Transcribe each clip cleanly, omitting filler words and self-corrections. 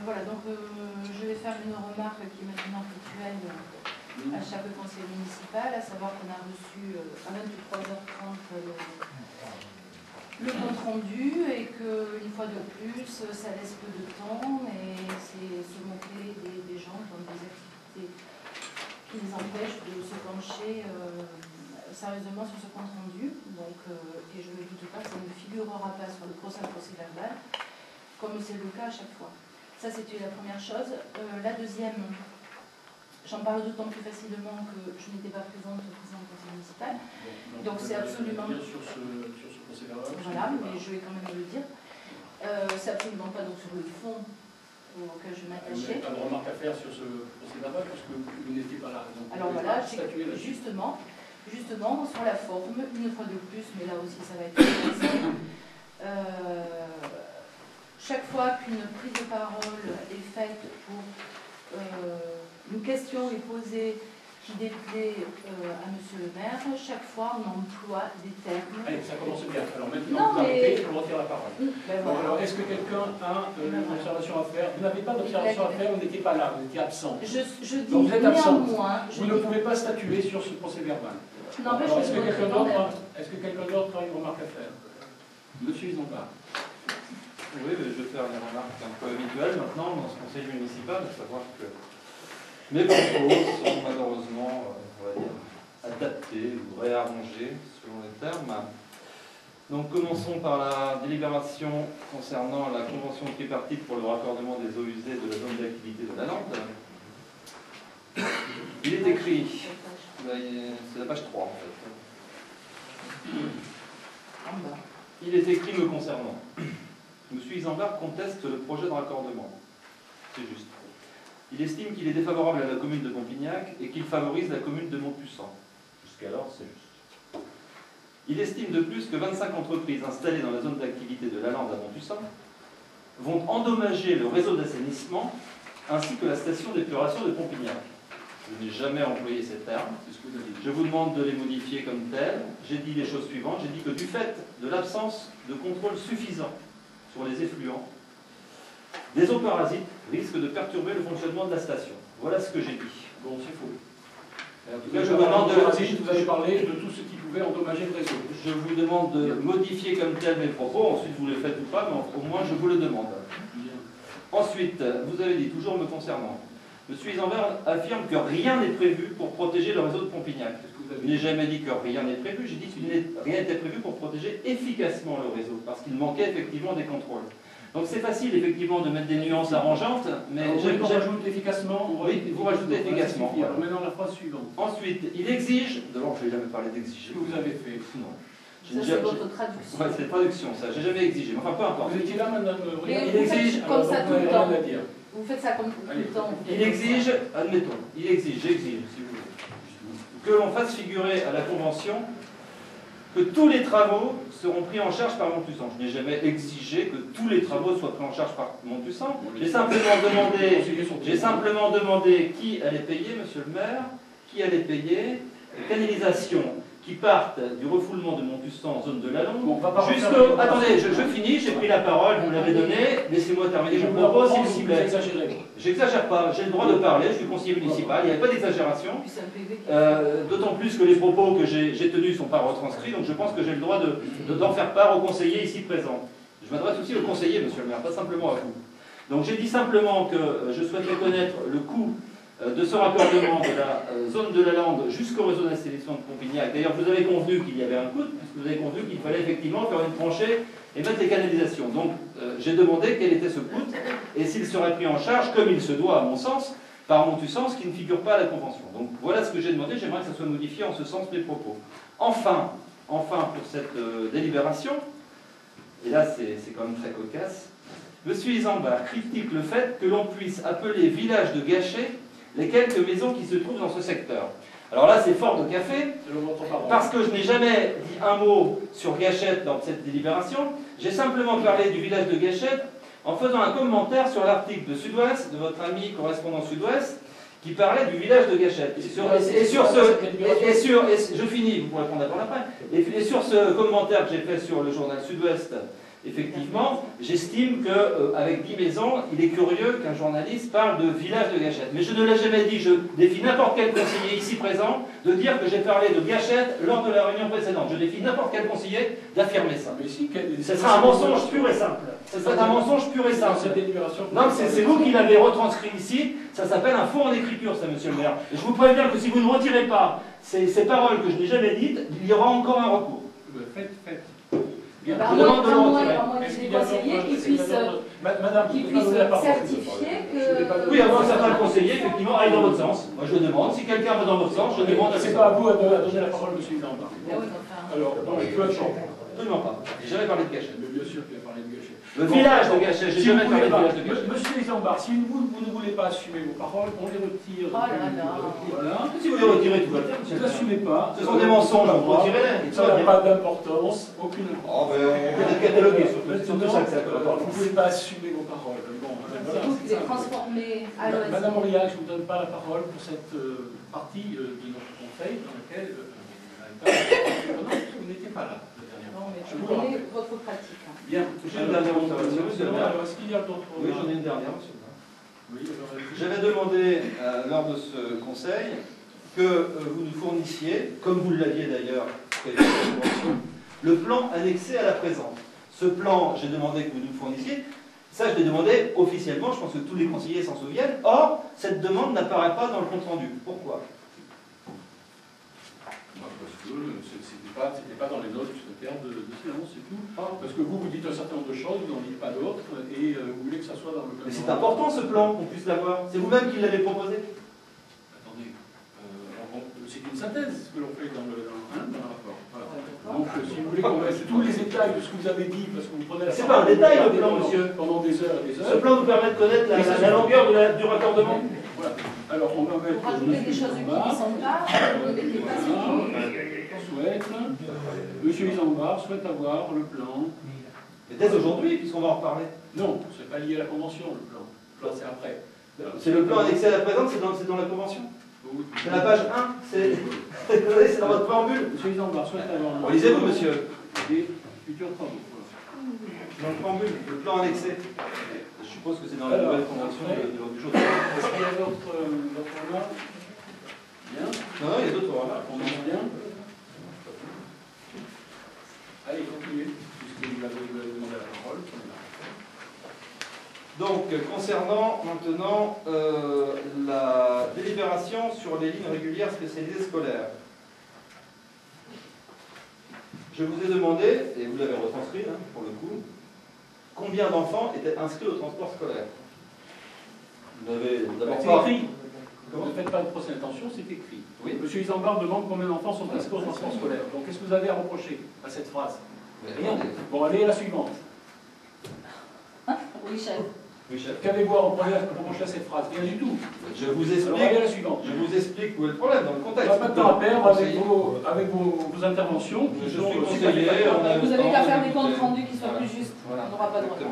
Voilà, donc je vais faire une remarque qui est maintenant habituelle à chaque conseil municipal, à savoir qu'on a reçu à 23h30 le compte rendu et qu'une fois de plus, ça laisse peu de temps et c'est se moquer des gens qui ont des activités qui les empêchent de se pencher sérieusement sur ce compte rendu. Donc, et je ne doute pas que ça ne figurera pas sur le procès verbal, comme c'est le cas à chaque fois. Ça, c'était la première chose. La deuxième, j'en parle d'autant plus facilement que je n'étais pas présente au précédent conseil municipal. Donc c'est absolument... Sur ce procès verbal. Voilà, mais je vais quand même le dire. C'est absolument pas donc sur le fond auquel je m'attachais. Pas de remarque à faire sur ce procès verbal puisque vous n'étiez pas là. Donc, alors voilà, justement, sur la forme, une fois de plus, mais là aussi ça va être chaque fois qu'une prise de parole est faite pour une question est posée qui déplaît à Monsieur le maire, chaque fois on emploie des termes. Allez, ça commence bien. Alors maintenant, vous arrêtez, je vous retire la parole. Ben bon, voilà. alors, est-ce que quelqu'un a une observation à faire? Vous n'avez pas d'observation à faire, vous n'étiez pas là, vous étiez absent. Je dis donc vous êtes absent. Vous ne dis... pouvez pas statuer sur ce procès verbal. Est-ce que quelqu'un d'autre a une remarque à faire? Monsieur Isambard. Oui, mais je vais faire une remarque un peu habituelle maintenant dans ce conseil municipal, à savoir que mes propos sont malheureusement, on va dire, adaptés ou réarrangés selon les termes. Donc commençons par la délibération concernant la convention tripartite pour le raccordement des eaux usées de la zone d'activité de la Lande. Il est écrit, c'est la page 3 en fait. Il est écrit me concernant. M. Isambard conteste le projet de raccordement. C'est juste. Il estime qu'il est défavorable à la commune de Pompignac et qu'il favorise la commune de Montpuissant. Jusqu'alors, c'est juste. Il estime de plus que 25 entreprises installées dans la zone d'activité de la Lande à Montpuissant vont endommager le réseau d'assainissement ainsi que la station d'épuration de Pompignac. Je n'ai jamais employé ces termes. Je vous demande de les modifier comme tels. J'ai dit les choses suivantes. J'ai dit que du fait de l'absence de contrôle suffisant sur les effluents, des eaux parasites risquent de perturber le fonctionnement de la station. Voilà ce que j'ai dit. Bon, c'est faux. En tout cas, je vous demande vous avez parlé de tout ce qui pouvait endommager le réseau. Je vous demande de modifier comme tel mes propos. Ensuite, vous le faites ou pas, mais au moins, je vous le demande. Ensuite, vous avez dit, toujours me concernant, M. Isambard affirme que rien n'est prévu pour protéger le réseau de Pompignac. Je n'ai jamais dit que rien n'est prévu, j'ai dit que rien n'était prévu pour protéger efficacement le réseau, parce qu'il manquait effectivement des contrôles. Donc c'est facile effectivement de mettre des nuances arrangeantes, mais j'ajoute efficacement. Oui, vous rajoutez efficacement. Voilà. Maintenant la phrase suivante. Ensuite, il exige. D'abord, je n'ai jamais parlé d'exiger. Ce que vous avez fait. Non. C'est votre traduction. Ouais, c'est traduction, ça. J'ai jamais exigé. Enfin, peu importe. Vous étiez là, madame. Il exige comme ça tout le temps. Vous faites ça comme tout le temps. Il exige, admettons, j'exige, si vous voulez, que l'on fasse figurer à la Convention que tous les travaux seront pris en charge par Montpuissant. Je n'ai jamais exigé que tous les travaux soient pris en charge par Montpuissant. J'ai simplement demandé qui allait payer, monsieur le maire, qui allait payer les canalisations qui partent du refoulement de Montpuissant en zone de la Lande jusqu'au... Attendez, je finis, j'ai pris la parole, vous me l'avez donné, laissez-moi terminer mon propos, s'il vous plaît. J'exagère pas, j'ai le droit de parler, je suis conseiller municipal, il n'y avait pas d'exagération. D'autant plus que les propos que j'ai tenus ne sont pas retranscrits, donc je pense que j'ai le droit d'en faire part aux conseillers ici présents. Je m'adresse aussi aux conseillers, monsieur le maire, pas simplement à vous. Donc j'ai dit simplement que je souhaiterais connaître le coût de ce raccordement de la zone de la Lande jusqu'au réseau d'assainissement de Pompignac. D'ailleurs, vous avez convenu qu'il y avait un coût, puisque vous avez convenu qu'il fallait effectivement faire une tranchée et mettre les canalisations. Donc, j'ai demandé quel était ce coût, et s'il serait pris en charge, comme il se doit, à mon sens, par Montpuissant, ce qui ne figure pas à la Convention. Donc, voilà ce que j'ai demandé, j'aimerais que ça soit modifié en ce sens mes propos. Enfin, pour cette délibération, et là c'est quand même très cocasse, M. Isambard critique le fait que l'on puisse appeler village de Gachet les quelques maisons qui se trouvent dans ce secteur. Alors là, c'est fort de café, parce que je n'ai jamais dit un mot sur Gachette dans cette délibération. J'ai simplement parlé du village de Gachette en faisant un commentaire sur l'article de Sud-Ouest, de votre ami correspondant Sud-Ouest, qui parlait du village de Gâchette. Je finis, vous pourrez répondre après. Et sur ce commentaire que j'ai fait sur le journal Sud-Ouest, effectivement, j'estime qu'avec Guy Maison, il est curieux qu'un journaliste parle de village de Gâchette. Mais je ne l'ai jamais dit, je défie n'importe quel conseiller ici présent de dire que j'ai parlé de Gâchette lors de la réunion précédente. Je défie n'importe quel conseiller d'affirmer ça. Mais si, ce sera un mensonge pur et simple. Ce sera un mensonge pur et simple. Non, c'est vous qui l'avez retranscrit ici. Ça s'appelle un faux en écriture, ça, monsieur le maire. Et je vous préviens que si vous ne retirez pas ces paroles que je n'ai jamais dites, il y aura encore un recours. Faites. Bien. À moins qu'il y ait des conseillers qui puissent certifier que... Oui, à moins certains conseillers, effectivement, aillent dans votre sens. Moi, je demande. Si quelqu'un va dans votre sens, je demande à... C'est pas à vous à donner la parole, monsieur Lambert. Alors, non, mais peu importe. Absolument pas. J'ai jamais parlé de Gâchette. Mais bien sûr qu'il a parlé de Gâchette. Le village de Gâchette, j'ai jamais parlé de village de Gâchette. Monsieur Isambard, si vous ne voulez pas assumer vos paroles, on les retire. Oh là là. Voilà. Si vous les retirez, tout va bien. Vous n'assumez pas. Ce sont des mensonges, vous retirez-les. Ça n'a pas d'importance, aucune. Oh, ben, on peut être catalogué sur tout ça que ça peut avoir. Vous ne pouvez pas assumer vos paroles. Bon, c'est vous qui les transformez à l'OSI. Madame Aurillac, je ne vous donne pas la parole pour cette partie de notre conseil dans laquelle vous n'étiez pas là. Non, mais je connais votre pratique. Bien. J'ai une dernière observation, monsieur le maire. Est-ce qu'il y a d'autres... Oui, j'en ai une dernière, monsieur le maire. Oui, j'avais demandé, lors de ce conseil, que vous nous fournissiez, comme vous l'aviez d'ailleurs prévu, le plan annexé à la présente. Ce plan, j'ai demandé que vous nous le fournissiez. Ça, je l'ai demandé officiellement, je pense que tous les conseillers s'en souviennent. Or, cette demande n'apparaît pas dans le compte-rendu. Pourquoi ? C'était pas dans les notes du secrétaire de séance, c'est tout. Parce que vous dites un certain nombre de choses, vous n'en dites pas d'autres, et vous voulez que ça soit dans le... Mais c'est important ce plan, qu'on puisse l'avoir. C'est vous-même qui l'avez proposé. Attendez, c'est une synthèse ce que l'on fait dans le rapport. Voilà. Donc si vous voulez qu'on mette tous les détails de ce que vous avez dit, parce que vous prenez la... C'est pas un détail le plan, monsieur. Pendant des heures et des heures. Ce plan nous permet de connaître la longueur du raccordement. Voilà. Alors on va mettre... Pour rajouter des choses qui ne sont pas, vous ne mettez pas ce Monsieur Isambard souhaite avoir le plan. Mais dès aujourd'hui, puisqu'on va en reparler. Non, c'est pas lié à la convention, le plan. Le plan, c'est après. C'est le plan annexé à la présente, c'est dans la convention. C'est la page 1, c'est dans votre préambule. Monsieur Isambard souhaite avoir le plan. Lisez-vous, monsieur. Des futurs travaux. Dans le préambule, le plan annexé. Je suppose que c'est dans la nouvelle convention du jour. Est-ce qu'il y a d'autres remarques? Bien. Non, il y a d'autres remarques. On en bien. Allez, continuez, puisque vous avez demandé la parole. Donc, concernant maintenant la délibération sur les lignes régulières spécialisées scolaires, je vous ai demandé, et vous l'avez retranscrit pour le coup, combien d'enfants étaient inscrits au transport scolaire. Vous n'avez d'abord pas... écrit. Vous ne faites pas de procès d'intention, c'est écrit. Oui. Monsieur Isambard demande combien d'enfants sont inscrits au transport scolaire. Donc qu'est-ce que vous avez à reprocher à cette phrase? Rien. Bon, allez à la suivante. Oui, chef. Oui, chef. Qu'avez-vous à reprocher à cette phrase? Rien du tout. Je vous explique. Alors, allez à la suivante. Je vous explique où est le problème dans le contexte. Pas de temps à perdre avec vos interventions. Je suis conseiller. Vous n'avez qu'à faire des comptes rendus qui soient plus justes. Voilà. On n'aura pas de retard.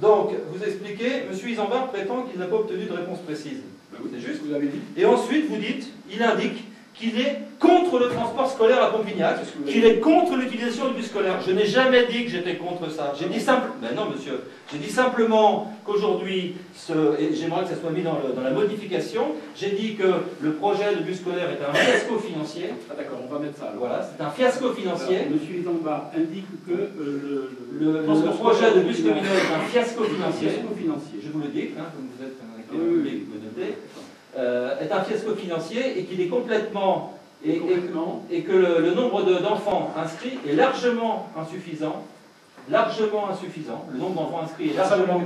Donc, vous expliquez, M. Isambard prétend qu'il n'a pas obtenu de réponse précise. C'est juste ce que vous avez dit. Et ensuite, vous dites, il indique qu'il est contre le transport scolaire à Pompignac, qu'il est contre l'utilisation du bus scolaire. Je n'ai jamais dit que j'étais contre ça. J'ai dit simplement... Ben non, monsieur. J'ai dit simplement qu'aujourd'hui, et j'aimerais que ça soit mis dans la modification, j'ai dit que le projet de bus scolaire est un fiasco financier. Ah d'accord, on va mettre ça. Alors. Voilà, c'est un fiasco financier. Alors, monsieur Isambard indique que le projet de bus communal est un fiasco financier. Je vous le dis, comme vous êtes un acteur public, vous notez. Est un fiasco financier et qu'il est complètement... Et que le nombre d'enfants inscrits est largement insuffisant. Largement insuffisant. Le nombre d'enfants inscrits est largement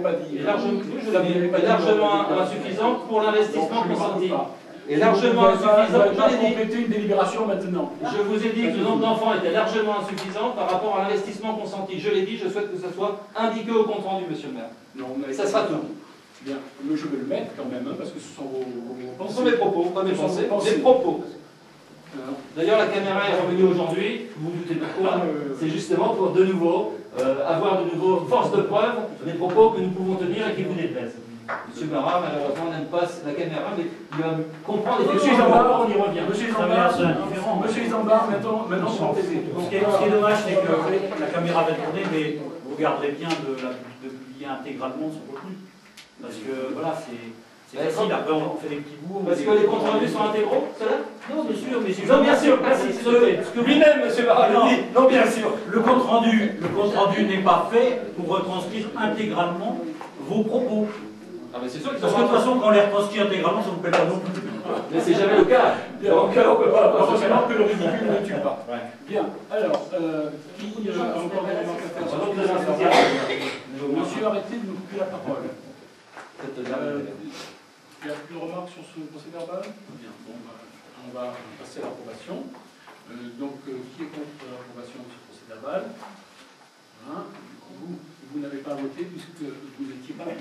insuffisant pour l'investissement consenti. Et largement insuffisant. Compléter une délibération maintenant. Je vous ai dit que le nombre d'enfants était largement insuffisant par rapport à l'investissement consenti. Je l'ai dit, je souhaite que ça soit indiqué au compte rendu, monsieur le maire. Non, ça sera tout. Bien, mais je vais le mettre quand même, parce que ce sont vos pensées. Ce sont mes propos, pas mes pensées, mes propos. D'ailleurs, la caméra est revenue aujourd'hui, vous vous doutez pourquoi. C'est justement pour de nouveau avoir de nouveau force de preuve des propos que nous pouvons tenir et qui vous déplaisent. Monsieur Barra, malheureusement, n'aime pas la caméra, mais il va comprendre Monsieur Isambard, on y revient. Monsieur Isambard, maintenant sur TV. Ce qui est dommage, c'est que la caméra va tourner, mais vous garderez bien de publier intégralement son contenu. Parce que voilà, c'est facile, après on fait des petits bouts. Parce que les comptes rendus sont intégraux, cela? Non, bien sûr, mais c'est... Non, bien sûr, merci, lui-même, monsieur Barra, non, bien sûr. Le compte rendu n'est pas fait pour retranscrire intégralement vos propos. Ah, mais c'est sûr Parce que de toute façon, quand on les retranscrit intégralement, ça ne vous plaît pas non plus. Mais c'est jamais le cas. Donc, heureusement que le ridicule ne tue pas. Bien, alors, qui a encore des remarques à faire sur ce sujet? Monsieur, arrêtez de nous couper la parole. Il n'y a plus de remarques sur ce procès verbal? Bien, bon, on va passer à l'approbation. Donc, qui est contre l'approbation de ce procès verbal? Hein? Vous n'avez pas voté puisque vous n'étiez pas là.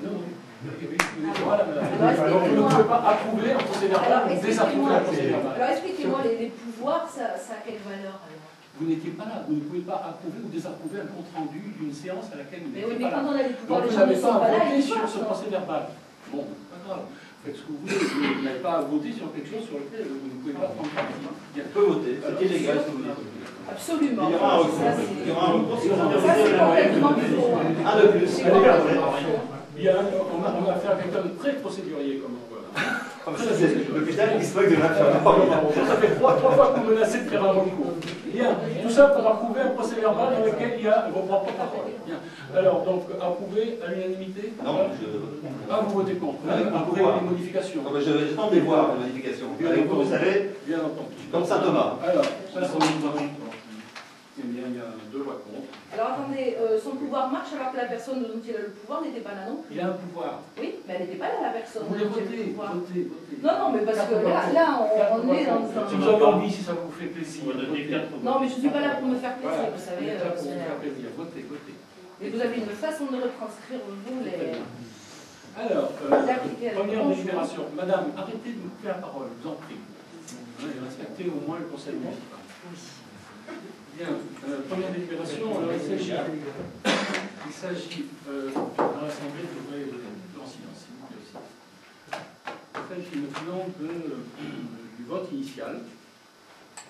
Non, vous n'étiez pas là, madame. Alors, vous ne pouvez pas approuver un procès verbal ou désapprouver un procès verbal. Alors, expliquez-moi, les pouvoirs, ça a quelle valeur alors? Vous n'étiez pas là, vous ne pouvez pas approuver ou désapprouver un compte-rendu d'une séance à laquelle vous n'étiez Mais pas là. quand on a les pouvoirs, Donc les vous gens ne n'avez sont pas pas à là, voter ils sur partent. ce procès verbal. Bon, pas grave, faites ce que vous voulez, vous n'avez pas à voter sur quelque chose sur lequel vous ne pouvez pas prendre parti. On peut voter, c'est illégal ce que vous dites. Absolument. Il y aura un recours. Il y aura un recours si vous Ça, c'est complètement faux. un de plus. Bien, on a affaire à quelqu'un de très procédurier, comme on voit. L'hôpital qui se moque de l'infirmière. Ça fait trois fois que vous menacez de faire un recours. Bien, tout ça pour approuver un procès verbal dans lequel il y a vos propres paroles. Bien. Alors, donc, approuver à l'unanimité? Non, Ah, vous votez contre. Avec Approuver pouvoir. les modifications. je tente de voir les modifications. Avec vous, vous savez, Bien entendu. comme Saint Thomas. Alors, ça, eh bien, il y a 2 voix contre. Alors attendez, son pouvoir marche alors que la personne dont il a le pouvoir n'était pas là non plus. Il a un pouvoir. Oui, mais elle n'était pas là la personne. Vous voulez dont il a le voter, pouvoir. votez. Non, mais parce que là on est dans Si vous avez envie, si ça vous fait plaisir. Non, mais je ne suis pas là pour me faire plaisir, Voilà, vous vous savez. êtes là pour vous faire plaisir. Votez. Et vous avez une façon de retranscrire, vous, les... Alors, d'appliquer première délibération. Madame, arrêtez de nous couper la parole, je vous en prie. Respectez au moins le conseil municipal. Bien, première délibération, alors il s'agit dans l'Assemblée en silence, s'il vous plaît aussi. Il s'agit maintenant du vote initial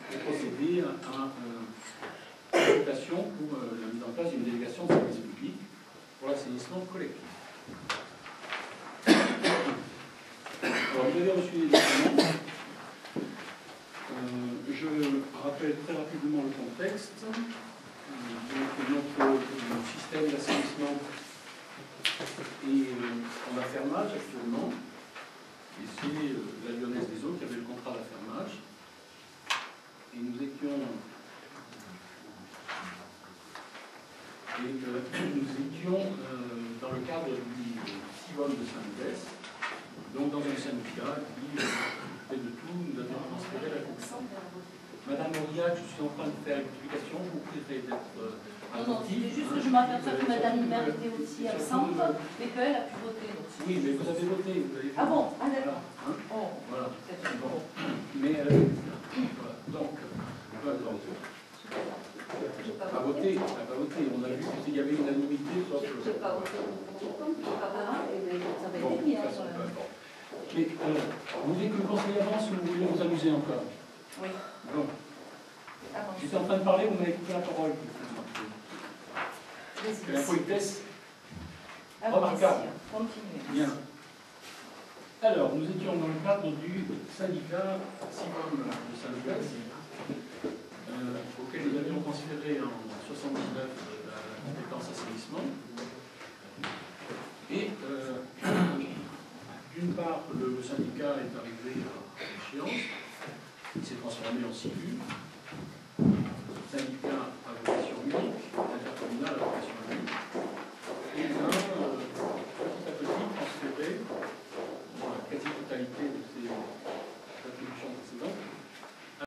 pour procéder à une invitation pour la mise en place d'une délégation de service public pour l'assainissement collectif. Alors, vous avez reçu les documents. Je rappelle très rapidement le contexte. Notre système d'assainissement est en affermage actuellement. Et c'est la Lyonnaise des Eaux qui avait le contrat d'affermage. Et nous étions dans le cadre du CIVOM de Saint-Lès, donc dans un syndicat qui fait de tout, nous avons transféré la fonction. Madame Aurillac, je suis en train de faire l'explication, je vous prierai d'être Non, c'était juste que je m'aperçois que Madame Hubert était aussi absente, mais qu'elle a pu voter. Oui, mais vous avez voté. Ah bon? Ah d'accord. Voilà. Bon. Mais, voilà. Donc, elle n'a pas voté. On a vu qu'il y avait une unanimité. Je n'ai pas voté. Ça va être mis. Mais vous voulez que le conseil avance ou vous voulez vous amuser encore? Oui. Bon. J'étais en train de parler, vous m'avez coupé la parole. C'est la politesse remarquable. Continuez. Bien. Alors, nous étions dans le cadre du syndicat CIVOM de Saint-Lès, auquel nous avions considéré en 1979 la compétence assainissement. Et d'une part, le syndicat est arrivé à l'échéance, il s'est transformé en CIVU. Le syndicat